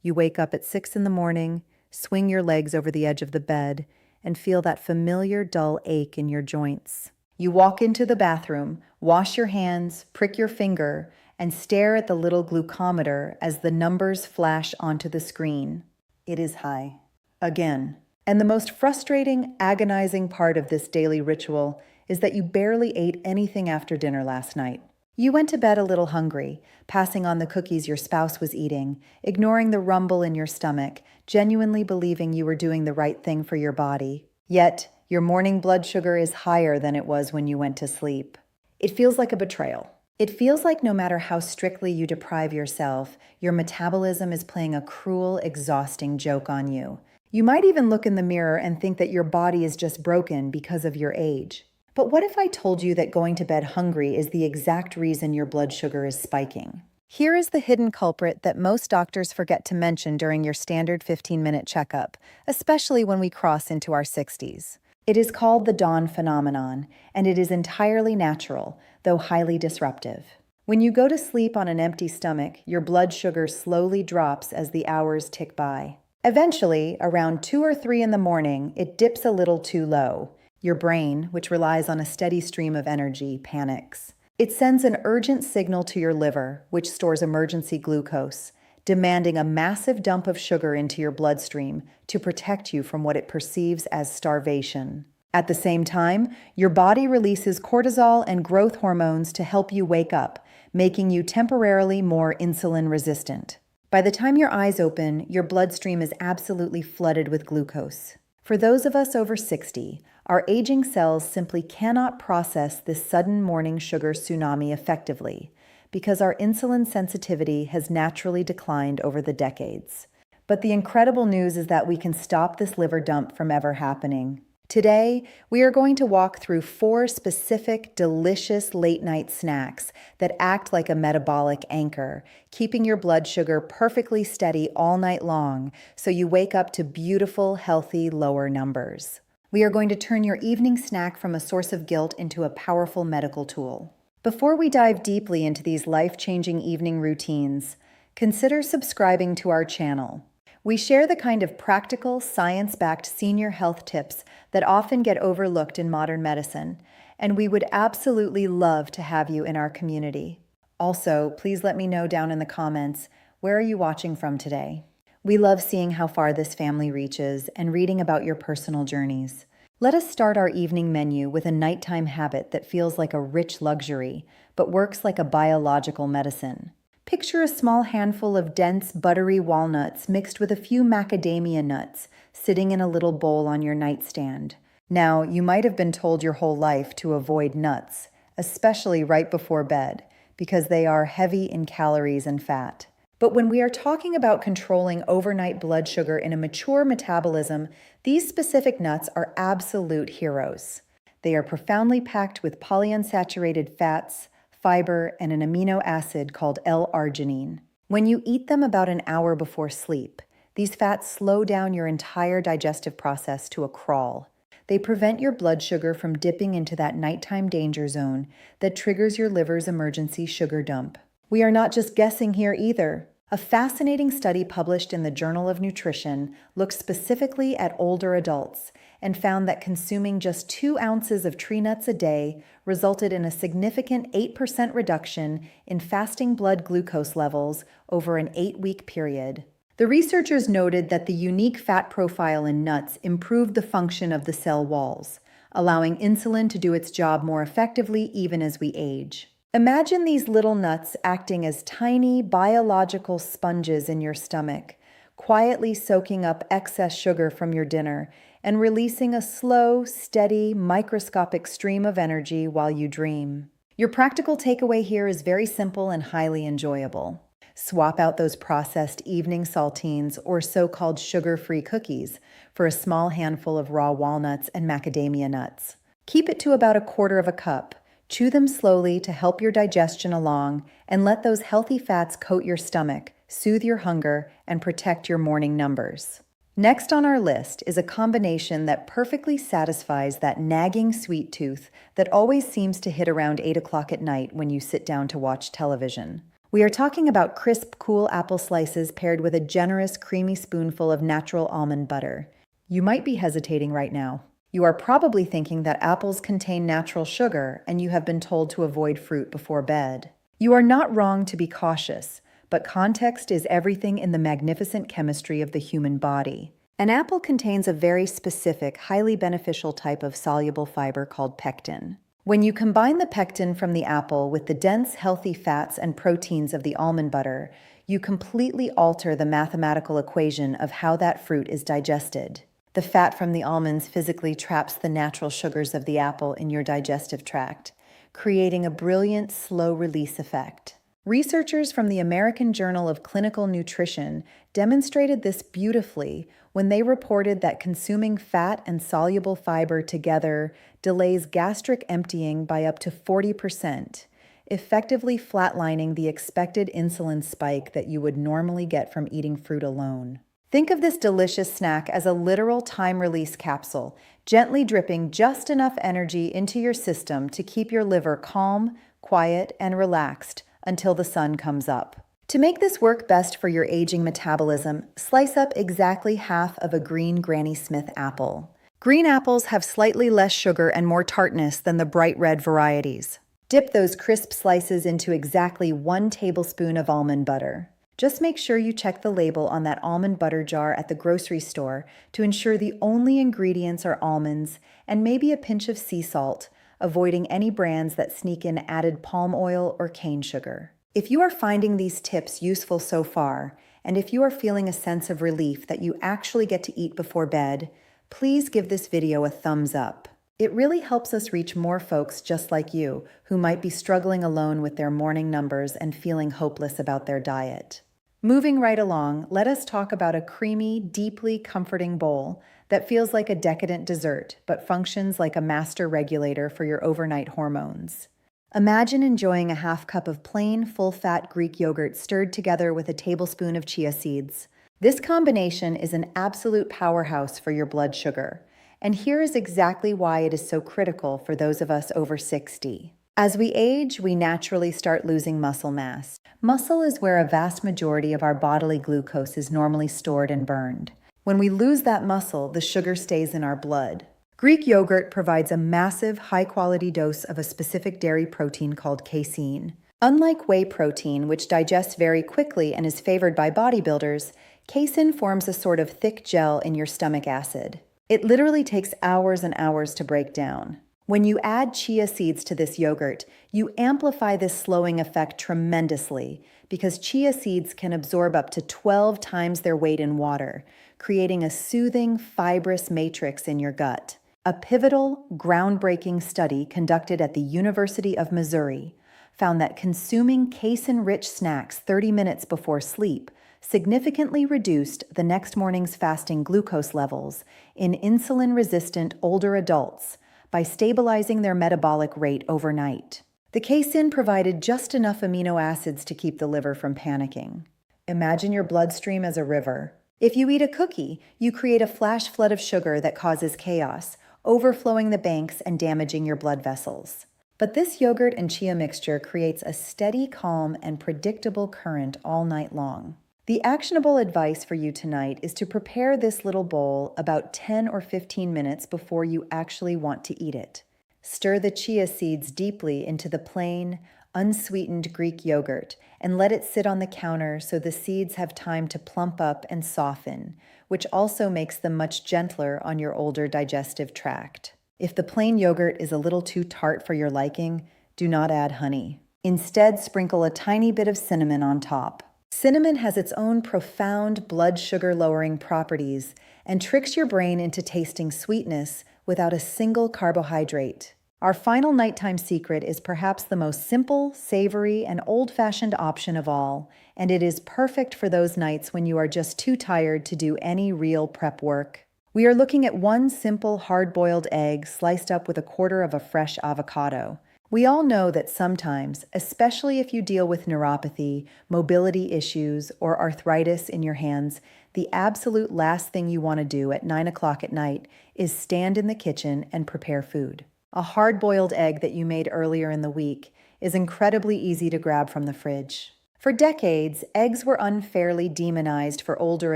You wake up at 6 in the morning, swing your legs over the edge of the bed, and feel that familiar dull ache in your joints. You walk into the bathroom, wash your hands, prick your finger, and stare at the little glucometer as the numbers flash onto the screen. It is high. Again. And the most frustrating, agonizing part of this daily ritual is that you barely ate anything after dinner last night. You went to bed a little hungry, passing on the cookies your spouse was eating, ignoring the rumble in your stomach, genuinely believing you were doing the right thing for your body. Yet, your morning blood sugar is higher than it was when you went to sleep. It feels like a betrayal. It feels like no matter how strictly you deprive yourself, your metabolism is playing a cruel, exhausting joke on you. You might even look in the mirror and think that your body is just broken because of your age. But what if I told you that going to bed hungry is the exact reason your blood sugar is spiking? Here is the hidden culprit that most doctors forget to mention during your standard 15-minute checkup, especially when we cross into our 60s. It is called the dawn phenomenon, and it is entirely natural, though highly disruptive. When you go to sleep on an empty stomach, your blood sugar slowly drops as the hours tick by. Eventually, around 2 or 3 in the morning, it dips a little too low. Your brain, which relies on a steady stream of energy, panics. It sends an urgent signal to your liver, which stores emergency glucose, demanding a massive dump of sugar into your bloodstream to protect you from what it perceives as starvation. At the same time, your body releases cortisol and growth hormones to help you wake up, making you temporarily more insulin resistant. By the time your eyes open, your bloodstream is absolutely flooded with glucose. For those of us over 60, our aging cells simply cannot process this sudden morning sugar tsunami effectively because our insulin sensitivity has naturally declined over the decades. But the incredible news is that we can stop this liver dump from ever happening. Today, we are going to walk through 4 specific, delicious late-night snacks that act like a metabolic anchor, keeping your blood sugar perfectly steady all night long so you wake up to beautiful, healthy, lower numbers. We are going to turn your evening snack from a source of guilt into a powerful medical tool. Before we dive deeply into these life-changing evening routines, consider subscribing to our channel. We share the kind of practical, science-backed senior health tips that often get overlooked in modern medicine, and we would absolutely love to have you in our community. Also, please let me know down in the comments, where are you watching from today? We love seeing how far this family reaches and reading about your personal journeys. Let us start our evening menu with a nighttime habit that feels like a rich luxury, but works like a biological medicine. Picture a small handful of dense, buttery walnuts mixed with a few macadamia nuts sitting in a little bowl on your nightstand. Now, you might have been told your whole life to avoid nuts, especially right before bed, because they are heavy in calories and fat. But when we are talking about controlling overnight blood sugar in a mature metabolism, these specific nuts are absolute heroes. They are profoundly packed with polyunsaturated fats, fiber, and an amino acid called L-arginine. When you eat them about an hour before sleep, these fats slow down your entire digestive process to a crawl. They prevent your blood sugar from dipping into that nighttime danger zone that triggers your liver's emergency sugar dump. We are not just guessing here either. A fascinating study published in the Journal of Nutrition looked specifically at older adults and found that consuming just 2 ounces of tree nuts a day resulted in a significant 8% reduction in fasting blood glucose levels over an 8-week period. The researchers noted that the unique fat profile in nuts improved the function of the cell walls, allowing insulin to do its job more effectively even as we age. Imagine these little nuts acting as tiny biological sponges in your stomach, quietly soaking up excess sugar from your dinner and releasing a slow, steady, microscopic stream of energy while you dream. Your practical takeaway here is very simple and highly enjoyable. Swap out those processed evening saltines or so-called sugar-free cookies for a small handful of raw walnuts and macadamia nuts. Keep it to about 1/4 cup. Chew them slowly to help your digestion along, and let those healthy fats coat your stomach, soothe your hunger, and protect your morning numbers. Next on our list is a combination that perfectly satisfies that nagging sweet tooth that always seems to hit around 8 o'clock at night when you sit down to watch television. We are talking about crisp, cool apple slices paired with a generous, creamy spoonful of natural almond butter. You might be hesitating right now. You are probably thinking that apples contain natural sugar and you have been told to avoid fruit before bed. You are not wrong to be cautious, but context is everything in the magnificent chemistry of the human body. An apple contains a very specific, highly beneficial type of soluble fiber called pectin. When you combine the pectin from the apple with the dense, healthy fats and proteins of the almond butter, you completely alter the mathematical equation of how that fruit is digested. The fat from the almonds physically traps the natural sugars of the apple in your digestive tract, creating a brilliant slow-release effect. Researchers from the American Journal of Clinical Nutrition demonstrated this beautifully when they reported that consuming fat and soluble fiber together delays gastric emptying by up to 40%, effectively flatlining the expected insulin spike that you would normally get from eating fruit alone. Think of this delicious snack as a literal time-release capsule, gently dripping just enough energy into your system to keep your liver calm, quiet, and relaxed until the sun comes up. To make this work best for your aging metabolism, slice up exactly half of a green Granny Smith apple. Green apples have slightly less sugar and more tartness than the bright red varieties. Dip those crisp slices into exactly 1 tablespoon of almond butter. Just make sure you check the label on that almond butter jar at the grocery store to ensure the only ingredients are almonds and maybe a pinch of sea salt, avoiding any brands that sneak in added palm oil or cane sugar. If you are finding these tips useful so far, and if you are feeling a sense of relief that you actually get to eat before bed, please give this video a thumbs up. It really helps us reach more folks just like you who might be struggling alone with their morning numbers and feeling hopeless about their diet. Moving right along, let us talk about a creamy, deeply comforting bowl that feels like a decadent dessert but functions like a master regulator for your overnight hormones. Imagine enjoying a half cup of plain, full-fat Greek yogurt stirred together with a tablespoon of chia seeds. This combination is an absolute powerhouse for your blood sugar, and here is exactly why it is so critical for those of us over 60. As we age, we naturally start losing muscle mass. Muscle is where a vast majority of our bodily glucose is normally stored and burned. When we lose that muscle, the sugar stays in our blood. Greek yogurt provides a massive, high-quality dose of a specific dairy protein called casein. Unlike whey protein, which digests very quickly and is favored by bodybuilders, casein forms a sort of thick gel in your stomach acid. It literally takes hours and hours to break down. When you add chia seeds to this yogurt, you amplify this slowing effect tremendously because chia seeds can absorb up to 12 times their weight in water, creating a soothing, fibrous matrix in your gut. A pivotal, groundbreaking study conducted at the University of Missouri found that consuming casein-rich snacks 30 minutes before sleep significantly reduced the next morning's fasting glucose levels in insulin-resistant older adults by stabilizing their metabolic rate overnight. The casein provided just enough amino acids to keep the liver from panicking. Imagine your bloodstream as a river. If you eat a cookie, you create a flash flood of sugar that causes chaos, overflowing the banks and damaging your blood vessels. But this yogurt and chia mixture creates a steady, calm, and predictable current all night long. The actionable advice for you tonight is to prepare this little bowl about 10 or 15 minutes before you actually want to eat it. Stir the chia seeds deeply into the plain, unsweetened Greek yogurt and let it sit on the counter so the seeds have time to plump up and soften, which also makes them much gentler on your older digestive tract. If the plain yogurt is a little too tart for your liking, do not add honey. Instead, sprinkle a tiny bit of cinnamon on top. Cinnamon has its own profound blood sugar lowering properties and tricks your brain into tasting sweetness without a single carbohydrate. Our final nighttime secret is perhaps the most simple, savory, and old-fashioned option of all, and it is perfect for those nights when you are just too tired to do any real prep work. We are looking at 1 simple hard-boiled egg sliced up with a quarter of a fresh avocado. We all know that sometimes, especially if you deal with neuropathy, mobility issues, or arthritis in your hands, the absolute last thing you want to do at 9 o'clock at night is stand in the kitchen and prepare food. A hard-boiled egg that you made earlier in the week is incredibly easy to grab from the fridge. For decades, eggs were unfairly demonized for older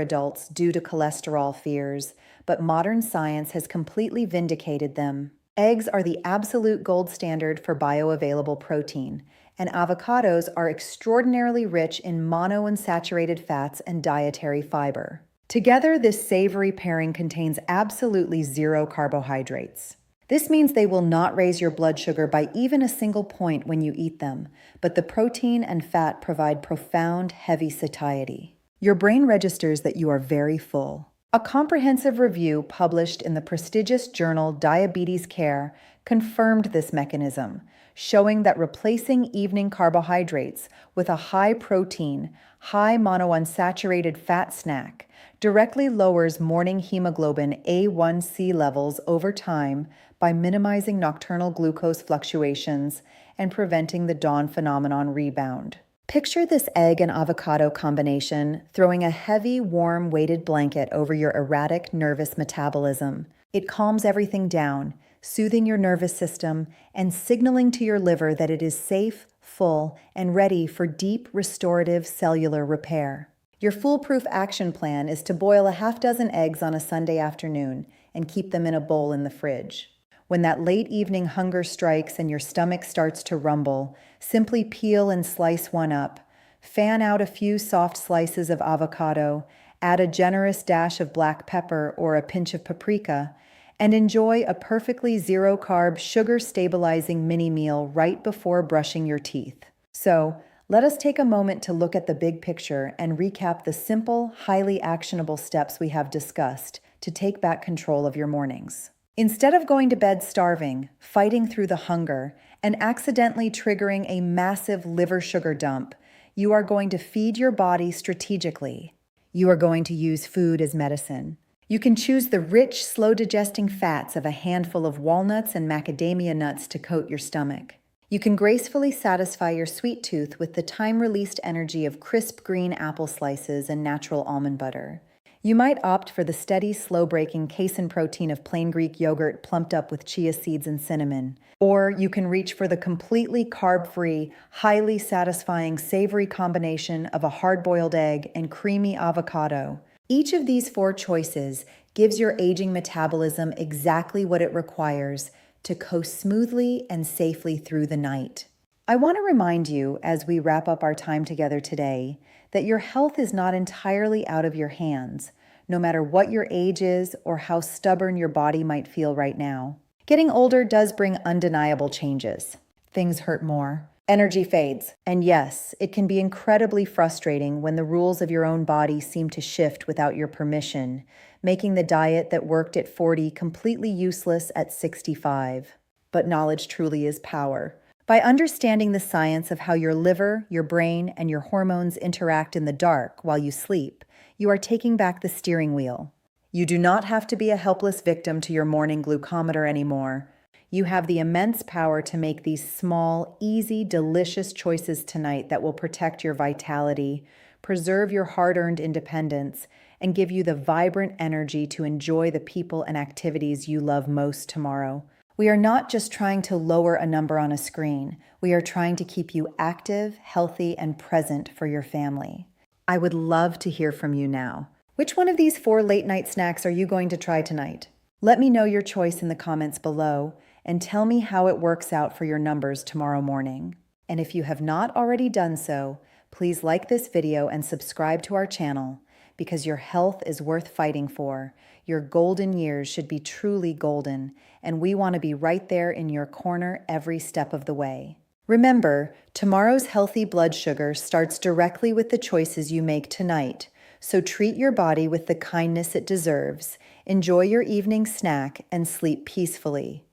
adults due to cholesterol fears, but modern science has completely vindicated them. Eggs are the absolute gold standard for bioavailable protein, and avocados are extraordinarily rich in monounsaturated fats and dietary fiber. Together, this savory pairing contains absolutely zero carbohydrates. This means they will not raise your blood sugar by even a single point when you eat them, but the protein and fat provide profound, heavy satiety. Your brain registers that you are very full. A comprehensive review published in the prestigious journal Diabetes Care confirmed this mechanism, showing that replacing evening carbohydrates with a high-protein, high monounsaturated fat snack directly lowers morning hemoglobin A1C levels over time by minimizing nocturnal glucose fluctuations and preventing the dawn phenomenon rebound. Picture this egg and avocado combination throwing a heavy, warm, weighted blanket over your erratic nervous metabolism. It calms everything down, soothing your nervous system and signaling to your liver that it is safe, full, and ready for deep restorative cellular repair. Your foolproof action plan is to boil a half-dozen eggs on a Sunday afternoon and keep them in a bowl in the fridge. When that late evening hunger strikes and your stomach starts to rumble, simply peel and slice one up, fan out a few soft slices of avocado, add a generous dash of black pepper or a pinch of paprika, and enjoy a perfectly zero-carb, sugar-stabilizing mini meal right before brushing your teeth. So, let us take a moment to look at the big picture and recap the simple, highly actionable steps we have discussed to take back control of your mornings. Instead of going to bed starving, fighting through the hunger, and accidentally triggering a massive liver sugar dump, you are going to feed your body strategically. You are going to use food as medicine. You can choose the rich, slow-digesting fats of a handful of walnuts and macadamia nuts to coat your stomach. You can gracefully satisfy your sweet tooth with the time-released energy of crisp green apple slices and natural almond butter. You might opt for the steady, slow-breaking casein protein of plain Greek yogurt plumped up with chia seeds and cinnamon. Or you can reach for the completely carb-free, highly satisfying savory combination of a hard-boiled egg and creamy avocado. Each of these four choices gives your aging metabolism exactly what it requires to coast smoothly and safely through the night. I want to remind you, as we wrap up our time together today, that your health is not entirely out of your hands, no matter what your age is or how stubborn your body might feel right now. Getting older does bring undeniable changes. Things hurt more. Energy fades. And yes, it can be incredibly frustrating when the rules of your own body seem to shift without your permission, making the diet that worked at 40 completely useless at 65. But knowledge truly is power. By understanding the science of how your liver, your brain, and your hormones interact in the dark while you sleep, you are taking back the steering wheel. You do not have to be a helpless victim to your morning glucometer anymore. You have the immense power to make these small, easy, delicious choices tonight that will protect your vitality, preserve your hard-earned independence, and give you the vibrant energy to enjoy the people and activities you love most tomorrow. We are not just trying to lower a number on a screen. We are trying to keep you active, healthy, and present for your family. I would love to hear from you now. Which one of these 4 late-night snacks are you going to try tonight? Let me know your choice in the comments below and tell me how it works out for your numbers tomorrow morning. And if you have not already done so, please like this video and subscribe to our channel because your health is worth fighting for. Your golden years should be truly golden, and we want to be right there in your corner every step of the way. Remember, tomorrow's healthy blood sugar starts directly with the choices you make tonight, so treat your body with the kindness it deserves, enjoy your evening snack, and sleep peacefully.